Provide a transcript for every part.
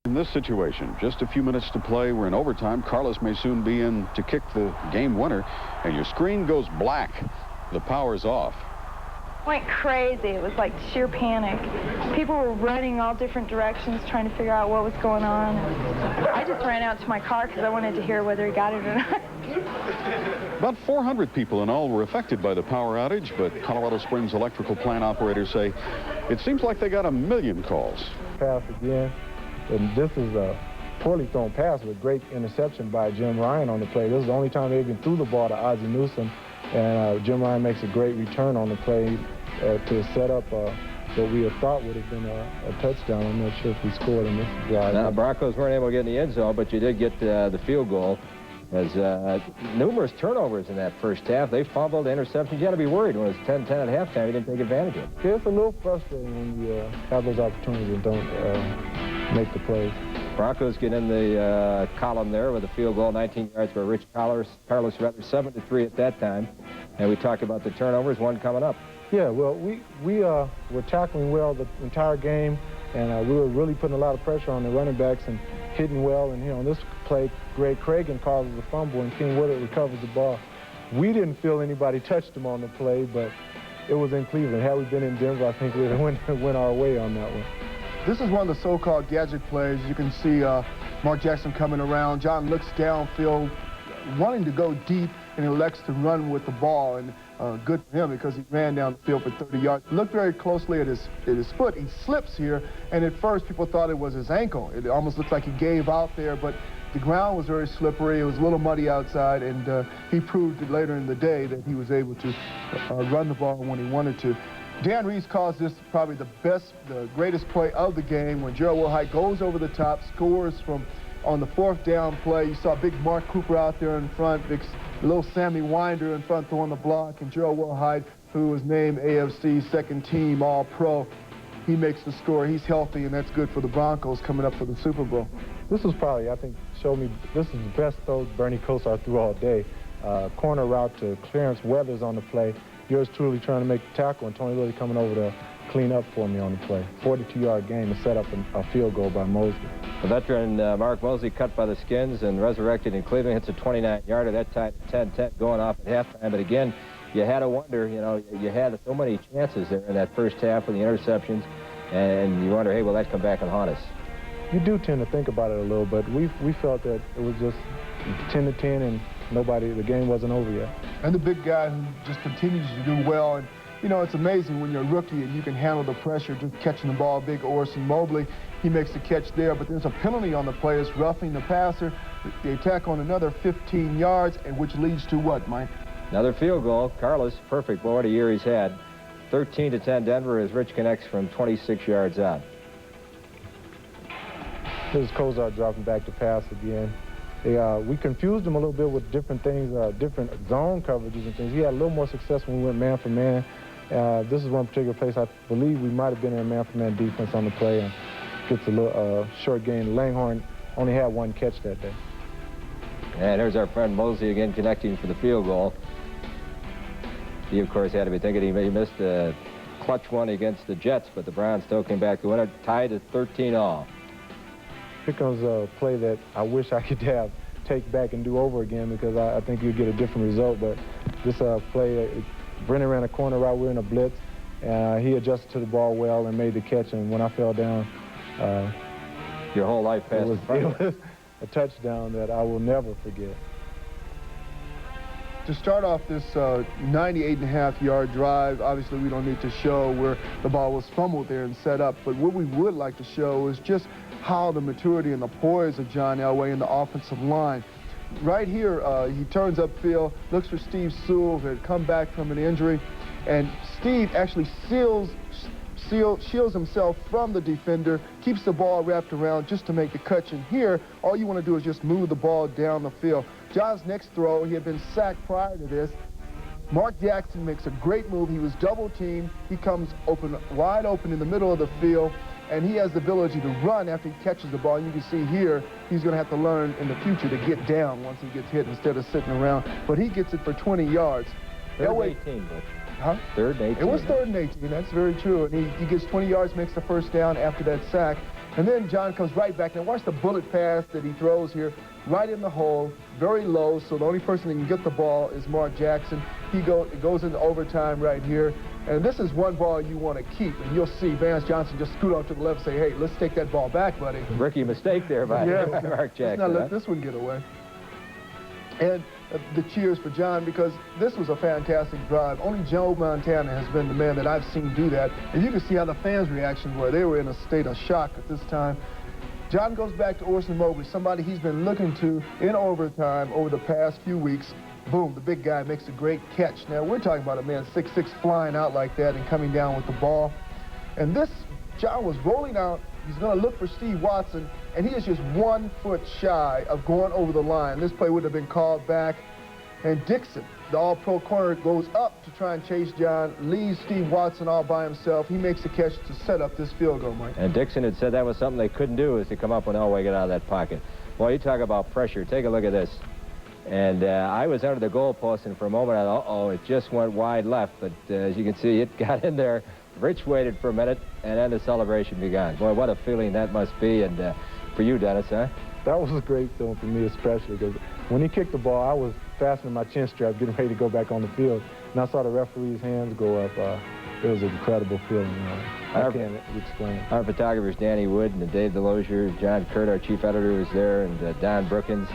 In this situation, just a few minutes to play. We're in overtime. Carlos may soon be in to kick the game winner, and your screen goes black. The power's off. Went crazy. It was like sheer panic. People were running all different directions trying to figure out what was going on. I just ran out to my car because I wanted to hear whether he got it or not. About 400 people in all were affected by the power outage, but Colorado Springs electrical plant operators say it seems like they got a million calls. Pass again, and this is a poorly thrown pass with great interception by Jim Ryan on the play. This is the only time they even threw the ball to Ozzie Newsome, and Jim Ryan makes a great return on the play to set up what we had thought would have been a touchdown. I'm not sure if we scored in this drive. Now, Broncos weren't able to get in the end zone, but you did get the field goal. As numerous turnovers in that first half. They fumbled, interceptions. You got to be worried when it was 10-10 at halftime. You didn't take advantage of it. Yeah, it's a little frustrating when you have those opportunities and don't make the plays. Broncos get in the column there with a field goal, 19 yards by Rich Carlos, rather 7-3 at that time. And we talked about the turnovers, one coming up. Yeah, well, we were tackling well the entire game, and we were really putting a lot of pressure on the running backs and hitting well. And, on this play, Greg Cragen causes a fumble, and King Woodard recovers the ball. We didn't feel anybody touched him on the play, but it was in Cleveland. Had we been in Denver, I think we would have went our way on that one. This is one of the so-called gadget plays. You can see Mark Jackson coming around. John looks downfield, wanting to go deep, and elects to run with the ball. And good for him because he ran down the field for 30 yards. Look very closely at his foot. He slips here, and at first people thought it was his ankle. It almost looks like he gave out there, but the ground was very slippery. It was a little muddy outside, and he proved it later in the day that he was able to run the ball when he wanted to. Dan Reeves calls this probably the greatest play of the game when Gerald Wilhite goes over the top, scores from on the fourth down play. You saw big Mark Cooper out there in front, big little Sammy Winder in front throwing the block, and Gerald Wilhite, who was named AFC's second team All-Pro. He makes the score. He's healthy, and that's good for the Broncos coming up for the Super Bowl. This was probably, I think, showed me this is the best throw Bernie Kosar threw all day. Corner route to Clarence Weathers on the play. Yours truly trying to make the tackle, and Tony Lilly coming over to clean up for me on the play. 42-yard game to set up a field goal by Mosley. The veteran Mark Mosley cut by the skins and resurrected in Cleveland, hits a 29-yarder. That tied 10-10 going off at halftime. But again, you had to wonder, you had so many chances there in that first half with the interceptions, and you wonder, hey, will that come back and haunt us? You do tend to think about it a little, but we felt that it was just 10-10 and the game wasn't over yet. And the big guy who just continues to do well. And, it's amazing when you're a rookie and you can handle the pressure, just catching the ball. Big Orson Mobley, he makes the catch there, but there's a penalty on the play. It's roughing the passer. They attack on another 15 yards, and which leads to what, Mike? Another field goal. Carlos, perfect. Boy, what a year he's had. 13-10 Denver as Rich connects from 26 yards out. This is Kosar dropping back to pass again. We confused him a little bit with different things, different zone coverages and things. He had a little more success when we went man for man. This is one particular place I believe we might have been in a man-for-man defense on the play and gets a little short gain. Langhorne only had one catch that day. And there's our friend Mosley again connecting for the field goal. He, of course, had to be thinking he missed a clutch one against the Jets, but the Browns still came back to win it, tied at 13-all. Here comes a play that I wish I could take back and do over again because I think you'd get a different result. But this play, Brennan ran a corner route. We were in a blitz, and he adjusted to the ball well and made the catch. And when I fell down, your whole life passed in front of it was a touchdown that I will never forget. To start off this 98.5-yard drive, obviously we don't need to show where the ball was fumbled there and set up, but what we would like to show is just how the maturity and the poise of John Elway in the offensive line. Right here, he turns upfield, looks for Steve Sewell, who had come back from an injury, and Steve actually shields himself from the defender, keeps the ball wrapped around just to make the catch. And here, all you want to do is just move the ball down the field. John's next throw, he had been sacked prior to this. Mark Jackson makes a great move. He was double-teamed. He comes wide open in the middle of the field, and he has the ability to run after he catches the ball. And you can see here, he's going to have to learn in the future to get down once he gets hit instead of sitting around. But he gets it for 20 yards. Third and 18, but third and 18. It was third and 18. That's very true. And he gets 20 yards, makes the first down after that sack. And then John comes right back. Now watch the bullet pass that he throws here, right in the hole, very low, so the only person that can get the ball is Mark Jackson. It goes into overtime right here. And this is one ball you want to keep. And you'll see Vance Johnson just scoot off to the left and say, hey, let's take that ball back, buddy. Rookie mistake there by Mark Jackson. Let's not let this one get away. And the cheers for John, because this was a fantastic drive. Only Joe Montana has been the man that I've seen do that. And you can see how the fans' reactions were. They were in a state of shock at this time. John goes back to Orson Mobley, somebody he's been looking to in overtime over the past few weeks. Boom, the big guy makes a great catch. Now, we're talking about a man 6'6", flying out like that and coming down with the ball. And this, John was rolling out. He's going to look for Steve Watson, and he is just 1 foot shy of going over the line. This play would have been called back. And Dixon, the all-pro corner, goes up to try and chase John, leaves Steve Watson all by himself. He makes the catch to set up this field goal, Mike. And Dixon had said that was something they couldn't do, is to come up and Elway get out of that pocket. Well, you talk about pressure. Take a look at this. And I was under the goalpost, and for a moment I thought, uh-oh, it just went wide left. But as you can see, it got in there. Rich waited for a minute, and then the celebration began. Boy, what a feeling that must be. And for you, Dennis, huh? That was a great feeling for me, especially because when he kicked the ball, I was fastening my chin strap, getting ready to go back on the field. And I saw the referee's hands go up. It was an incredible feeling. I can't explain. Our photographers, Danny Wood and Dave DeLozier, John Kurt, our chief editor, was there, and Don Brookins.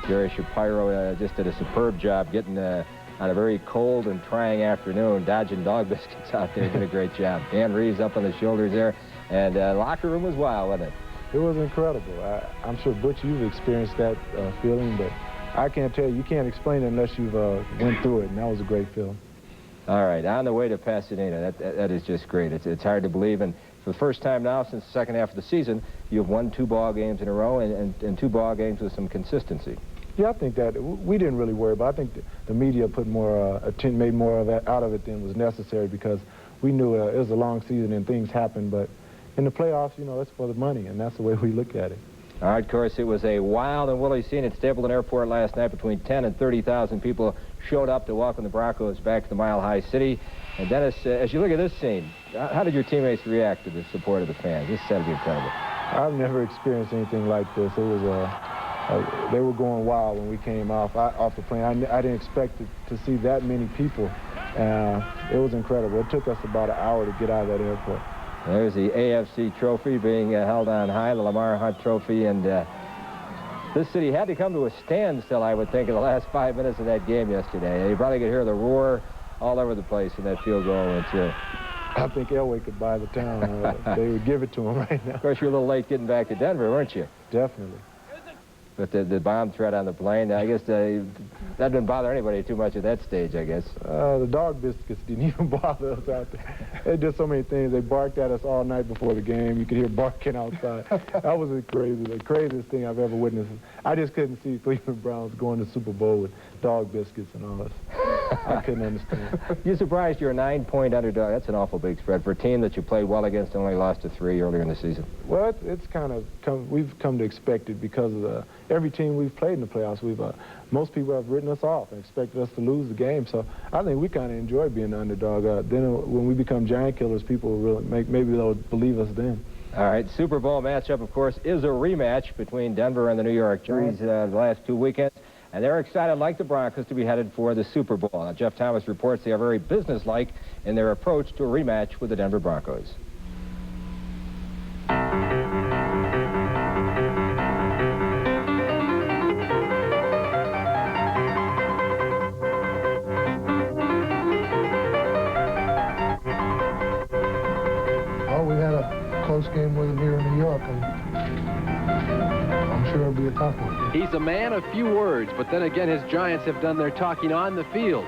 Jerry Shapiro just did a superb job getting on a very cold and trying afternoon, dodging dog biscuits out there. Did a great job. Dan Reeves up on the shoulders there, and locker room was wild, wasn't it? It was incredible. I'm sure, Butch, you've experienced that feeling, but I can't tell you. You can't explain it unless you've went through it, and that was a great feeling. All right, on the way to Pasadena. That is just great. It's hard to believe, and for the first time now since the second half of the season, you have won 2 ball games in a row and 2 ball games with some consistency. Yeah, I think that we didn't really worry about it. I think the media put more made more of that out of it than was necessary, because we knew it was a long season and things happen. But in the playoffs, you know, it's for the money, and that's the way we look at it. All right, of course, it was a wild and woolly scene at Stapleton Airport last night. Between 10 and 30,000 people showed up to welcome the Broncos back to the Mile High City. And Dennis, as you look at this scene, how did your teammates react to the support of the fans? This had to be incredible. I've never experienced anything like this. It was they were going wild when we came off the plane. I didn't expect to see that many people. It was incredible. It took us about an hour to get out of that airport. There's the AFC trophy being held on high, the Lamar Hunt trophy, and this city had to come to a standstill, I would think, in the last 5 minutes of that game yesterday. You probably could hear the roar all over the place when that field goal went through. I think Elway could buy the town. They would give it to him right now. Of course, you were a little late getting back to Denver, weren't you? Definitely. But the bomb threat on the plane, I guess that didn't bother anybody too much at that stage, I guess. The dog biscuits didn't even bother us out there. They did so many things. They barked at us all night before the game. You could hear barking outside. That was the craziest thing I've ever witnessed. I just couldn't see Cleveland Browns going to the Super Bowl with dog biscuits and all this. I couldn't understand. You surprised you're a 9-point underdog. That's an awful big spread for a team that you played well against and only lost to 3 earlier in the season. Well, it's kind of we've come to expect it because of every team we've played in the playoffs. Most people have written us off and expected us to lose the game. So I think we kind of enjoy being the underdog. Then when we become giant killers, people will really maybe they'll believe us then. All right, Super Bowl matchup, of course, is a rematch between Denver and the New York Giants the last 2 weekends. And they're excited, like the Broncos, to be headed for the Super Bowl. Now, Jeff Thomas reports they are very businesslike in their approach to a rematch with the Denver Broncos. Well, we had a close game with them here in New York, and I'm sure it'll be a tough one. He's a man of few words, but then again, his Giants have done their talking on the field.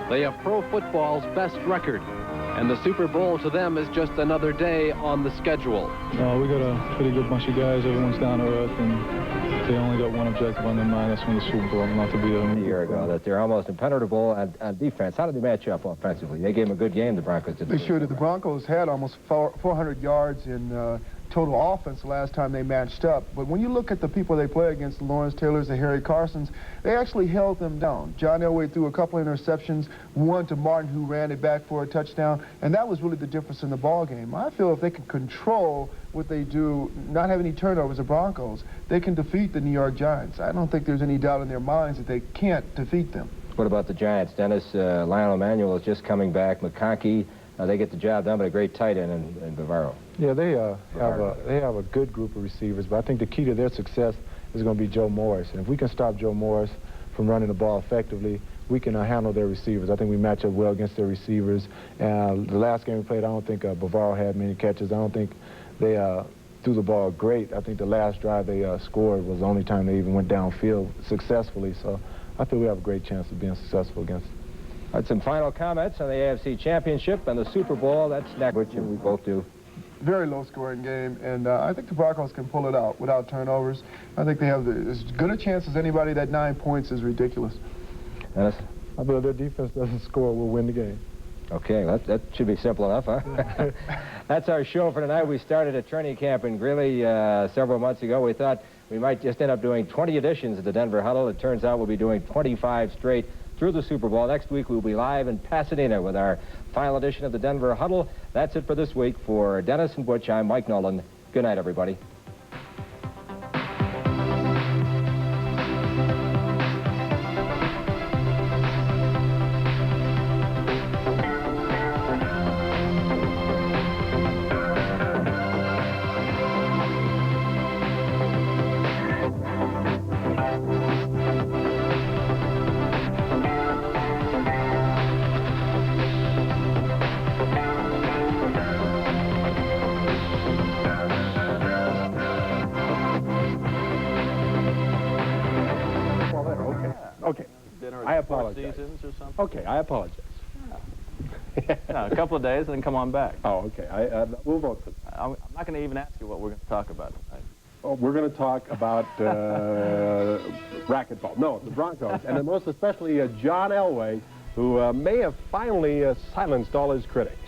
They have pro football's best record, and the Super Bowl to them is just another day on the schedule. We got a pretty good bunch of guys. Everyone's down to earth, and they only got one objective on their mind. That's win the Super Bowl, not to be a year ago. That they're almost impenetrable on defense. How did they match up offensively? They gave them a good game, the Broncos did. They sure did. The Broncos had almost 400 yards in total offense the last time they matched up. But when you look at the people they play against, the Lawrence Taylors, the Harry Carsons, they actually held them down. John Elway threw a couple interceptions, one to Martin, who ran it back for a touchdown, and that was really the difference in the ball game. I feel if they can control what they do, not have any turnovers, the Broncos, they can defeat the New York Giants. I don't think there's any doubt in their minds that they can't defeat them. What about the Giants, Dennis? Lionel Emanuel is just coming back. McConkey, they get the job done, but a great tight end in Bavaro. Yeah, they have a good group of receivers, but I think the key to their success is going to be Joe Morris. And if we can stop Joe Morris from running the ball effectively, we can handle their receivers. I think we match up well against their receivers. The last game we played, I don't think Bavaro had many catches. I don't think they threw the ball great. I think the last drive they scored was the only time they even went downfield successfully. So I think we have a great chance of being successful against them. All right, some final comments on the AFC Championship and the Super Bowl. That's next, which we both do. Very low-scoring game, and I think the Broncos can pull it out without turnovers. I think they have as good a chance as anybody. That 9 points is ridiculous. Dennis? I believe their defense doesn't score, we'll win the game. Okay, that should be simple enough, huh? That's our show for tonight. We started a training camp in Greeley several months ago. We thought we might just end up doing 20 editions of the Denver Huddle. It turns out we'll be doing 25 straight through the Super Bowl. Next week, we'll be live in Pasadena with our final edition of the Denver Huddle. That's it for this week. For Dennis and Butch, I'm Mike Nolan. Good night, everybody. I apologize. Seasons or something? Okay, I apologize. No, a couple of days and then come on back. Oh, okay. We'll vote for that. I'm not going to even ask you what we're going to talk about tonight. Oh, we're going to talk about racquetball. No, the Broncos, and most especially John Elway, who may have finally silenced all his critics.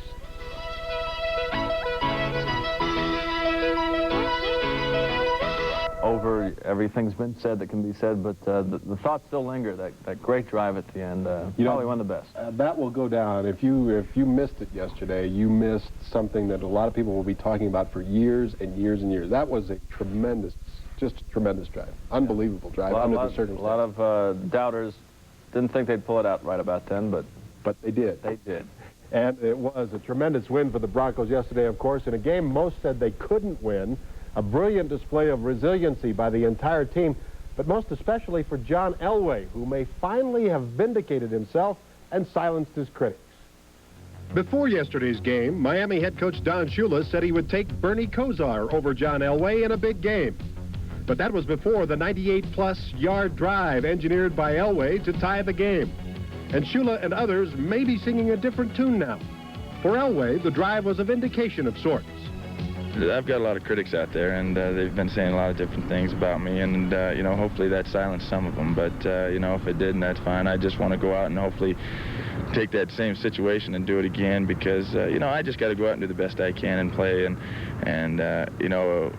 Over everything's been said that can be said, but the thoughts still linger. That great drive at the end, probably one of the best. That will go down. If you missed it yesterday, you missed something that a lot of people will be talking about for years and years and years. That was a tremendous, just a tremendous drive. Unbelievable drive under the circumstances. A lot of doubters didn't think they'd pull it out right about then, but they did. They did. And it was a tremendous win for the Broncos yesterday, of course, in a game most said they couldn't win. A brilliant display of resiliency by the entire team, but most especially for John Elway, who may finally have vindicated himself and silenced his critics. Before yesterday's game, Miami head coach Don Shula said he would take Bernie Kosar over John Elway in a big game. But that was before the 98-plus yard drive engineered by Elway to tie the game. And Shula and others may be singing a different tune now. For Elway, the drive was a vindication of sorts. I've got a lot of critics out there, and they've been saying a lot of different things about me, and, you know, hopefully that silenced some of them. But, you know, if it didn't, that's fine. I just want to go out and hopefully take that same situation and do it again because, you know, I just got to go out and do the best I can and play and you know,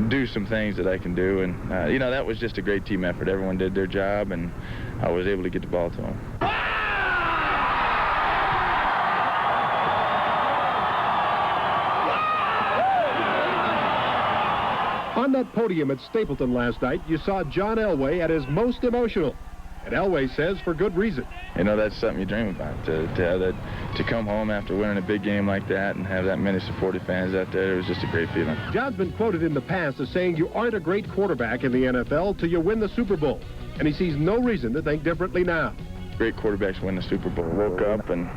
do some things that I can do. And, you know, that was just a great team effort. Everyone did their job, and I was able to get the ball to them. On that podium at Stapleton last night, you saw John Elway at his most emotional. And Elway says for good reason. You know, that's something you dream about, to have that, to come home after winning a big game like that and have that many supportive fans out there. It was just a great feeling. John's been quoted in the past as saying you aren't a great quarterback in the NFL till you win the Super Bowl. And he sees no reason to think differently now. Great quarterbacks win the Super Bowl. Woke up and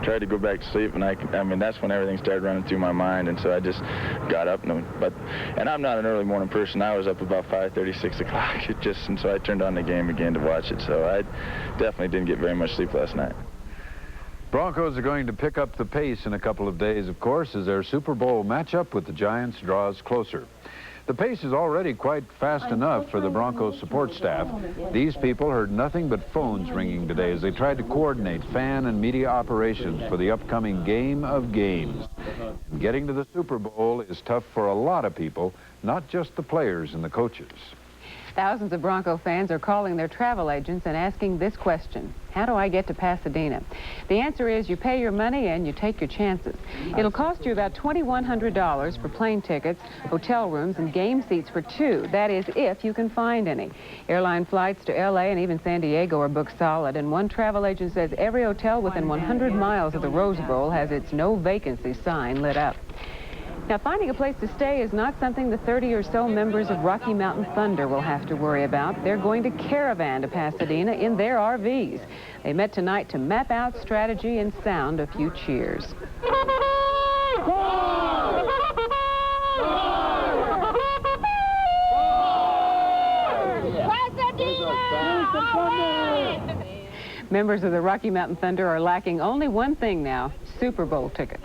tried to go back to sleep, and I mean, that's when everything started running through my mind, and so I just got up, and I'm not an early morning person. I was up about 5:30, 6 o'clock, and so I turned on the game again to watch it, so I definitely didn't get very much sleep last night. Broncos are going to pick up the pace in a couple of days, of course, as their Super Bowl matchup with the Giants draws closer. The pace is already quite fast enough for the Broncos support staff. These people heard nothing but phones ringing today as they tried to coordinate fan and media operations for the upcoming Game of Games. And getting to the Super Bowl is tough for a lot of people, not just the players and the coaches. Thousands of Bronco fans are calling their travel agents and asking this question: how do I get to Pasadena? The answer is you pay your money and you take your chances. It'll cost you about $2,100 for plane tickets, hotel rooms, and game seats for two. That is, if you can find any. Airline flights to L.A. and even San Diego are booked solid, and one travel agent says every hotel within 100 miles of the Rose Bowl has its no vacancy sign lit up. Now, finding a place to stay is not something the 30 or so members of Rocky Mountain Thunder will have to worry about. They're going to caravan to Pasadena in their RVs. They met tonight to map out strategy and sound a few cheers. Members of the Rocky Mountain Thunder are lacking only one thing now: Super Bowl tickets.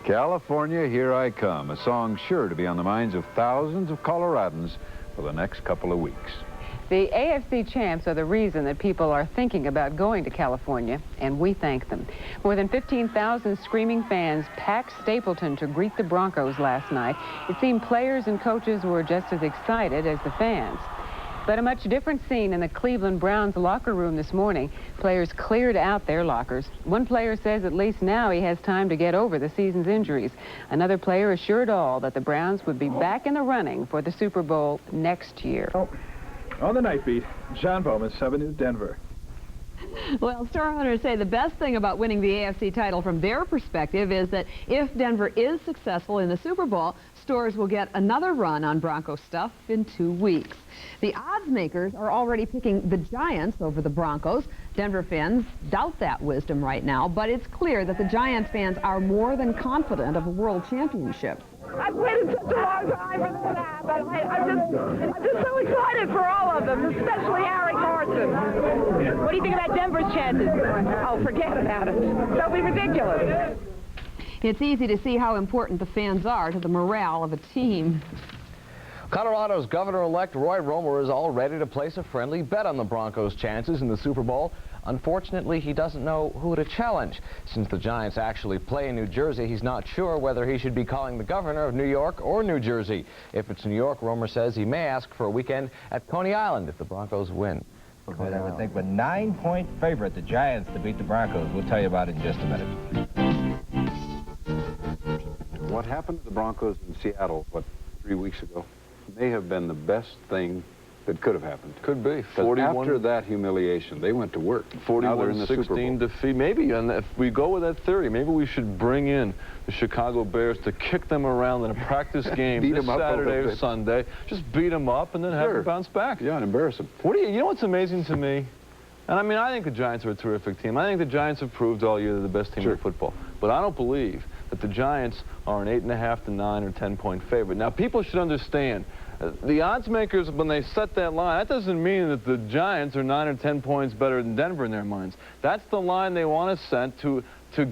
California, Here I Come, a song sure to be on the minds of thousands of Coloradans for the next couple of weeks. The AFC champs are the reason that people are thinking about going to California, and we thank them. More than 15,000 screaming fans packed Stapleton to greet the Broncos last night. It seemed players and coaches were just as excited as the fans. But a much different scene in the Cleveland Browns locker room this morning. Players cleared out their lockers. One player says at least now he has time to get over the season's injuries. Another player assured all that the Browns would be back in the running for the Super Bowl next year. On the night beat, John Bowman, 7 News, Denver. Well, star owners say the best thing about winning the AFC title from their perspective is that if Denver is successful in the Super Bowl, stores will get another run on Bronco stuff in 2 weeks. The odds makers are already picking the Giants over the Broncos. Denver fans doubt that wisdom right now, but it's clear that the Giants fans are more than confident of a world championship. I've waited such a long time for this to happen. I'm just so excited for all of them, especially Harry Carson. What do you think about Denver's chances? Oh, forget about it. They'll be ridiculous. It's easy to see how important the fans are to the morale of a team. Colorado's Governor-elect Roy Romer is all ready to place a friendly bet on the Broncos' chances in the Super Bowl. Unfortunately, he doesn't know who to challenge. Since the Giants actually play in New Jersey, he's not sure whether he should be calling the governor of New York or New Jersey. If it's New York, Romer says he may ask for a weekend at Coney Island if the Broncos win. But I would think with 9-point favorite, the Giants to beat the Broncos. We'll tell you about it in just a minute. What happened to the Broncos in Seattle, 3 weeks ago, may have been the best thing that could have happened. Could be. 41 after that humiliation, they went to work. 41-16 defeat. Maybe, and if we go with that theory, maybe we should bring in the Chicago Bears to kick them around in a practice game this Saturday or Sunday. Just beat them up and then have them bounce back. Yeah, and embarrass them. You know what's amazing to me? And I mean, I think the Giants are a terrific team. I think the Giants have proved all year they're the best team in football. But I don't believe that the Giants are an 8.5 to 9 or 10-point favorite. Now, people should understand, the odds makers, when they set that line, that doesn't mean that the Giants are 9 or 10 points better than Denver in their minds. That's the line they want to set to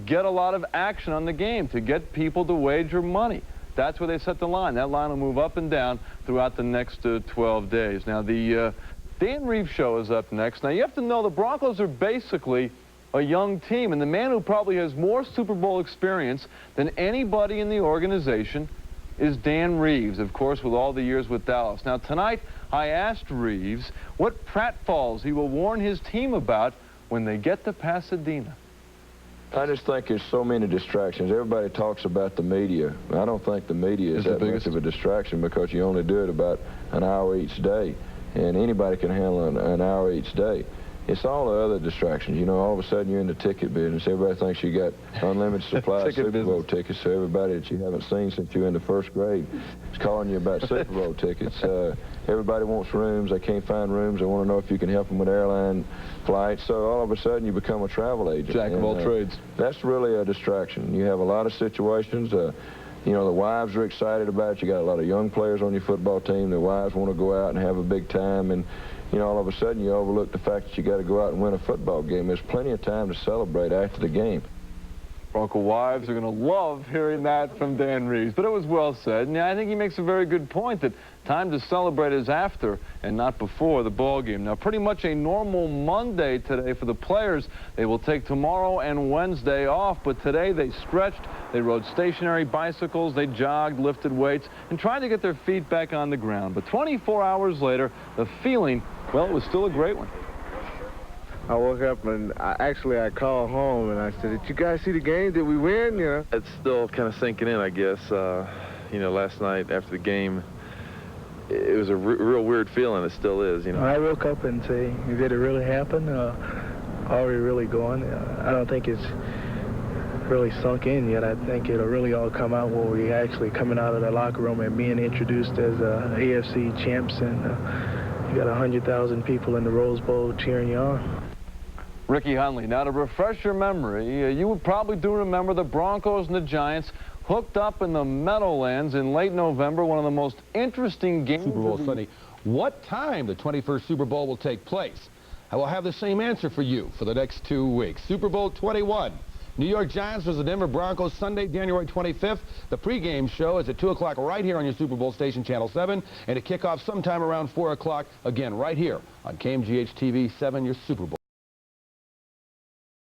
get a lot of action on the game, to get people to wager money. That's where they set the line. That line will move up and down throughout the next 12 days. Now, the Dan Reeves show is up next. Now, you have to know the Broncos are basically a young team, and the man who probably has more Super Bowl experience than anybody in the organization is Dan Reeves, of course, with all the years with Dallas. Now, tonight, I asked Reeves what pratfalls he will warn his team about when they get to Pasadena. I just think there's so many distractions. Everybody talks about the media. I don't think the media is that much of a distraction because you only do it about an hour each day, and anybody can handle an hour each day. It's all the other distractions. You know, all of a sudden you're in the ticket business. Everybody thinks you got unlimited supply of Super Bowl tickets. So everybody that you haven't seen since you were in the first grade is calling you about Super Bowl tickets. Everybody wants rooms. They can't find rooms. They want to know if you can help them with airline flights. So all of a sudden you become a travel agent. Jack of all trades. That's really a distraction. You have a lot of situations. You know, the wives are excited about it. You got a lot of young players on your football team. Their wives want to go out and have a big time. And you know, all of a sudden you overlook the fact that you got to go out and win a football game. There's plenty of time to celebrate after the game. Bronco wives are going to love hearing that from Dan Reeves, but it was well said. And yeah, I think he makes a very good point that time to celebrate is after and not before the ball game. Now, pretty much a normal Monday today for the players. They will take tomorrow and Wednesday off, but today they stretched, they rode stationary bicycles, they jogged, lifted weights, and tried to get their feet back on the ground. But 24 hours later, the feeling, well, it was still a great one. I woke up and I called home and I said, "Did you guys see the game? Did we win?" You know, it's still kind of sinking in, I guess. You know, last night after the game, it was a real weird feeling. It still is. You know, I woke up and say, "Did it really happen? Are we really going?" I don't think it's really sunk in yet. I think it'll really all come out when we actually coming out of the locker room and being introduced as AFC champs, and you got 100,000 people in the Rose Bowl cheering you on. Ricky Hunley. Now, to refresh your memory, you would probably do remember the Broncos and the Giants hooked up in the Meadowlands in late November, one of the most interesting games. Super Bowl Sunday. What time the 21st Super Bowl will take place? I will have the same answer for you for the next 2 weeks. Super Bowl 21. New York Giants versus the Denver Broncos, Sunday, January 25th. The pregame show is at 2 o'clock right here on your Super Bowl station, Channel 7, and it kick off sometime around 4 o'clock, again, right here on KMGH TV 7, your Super Bowl.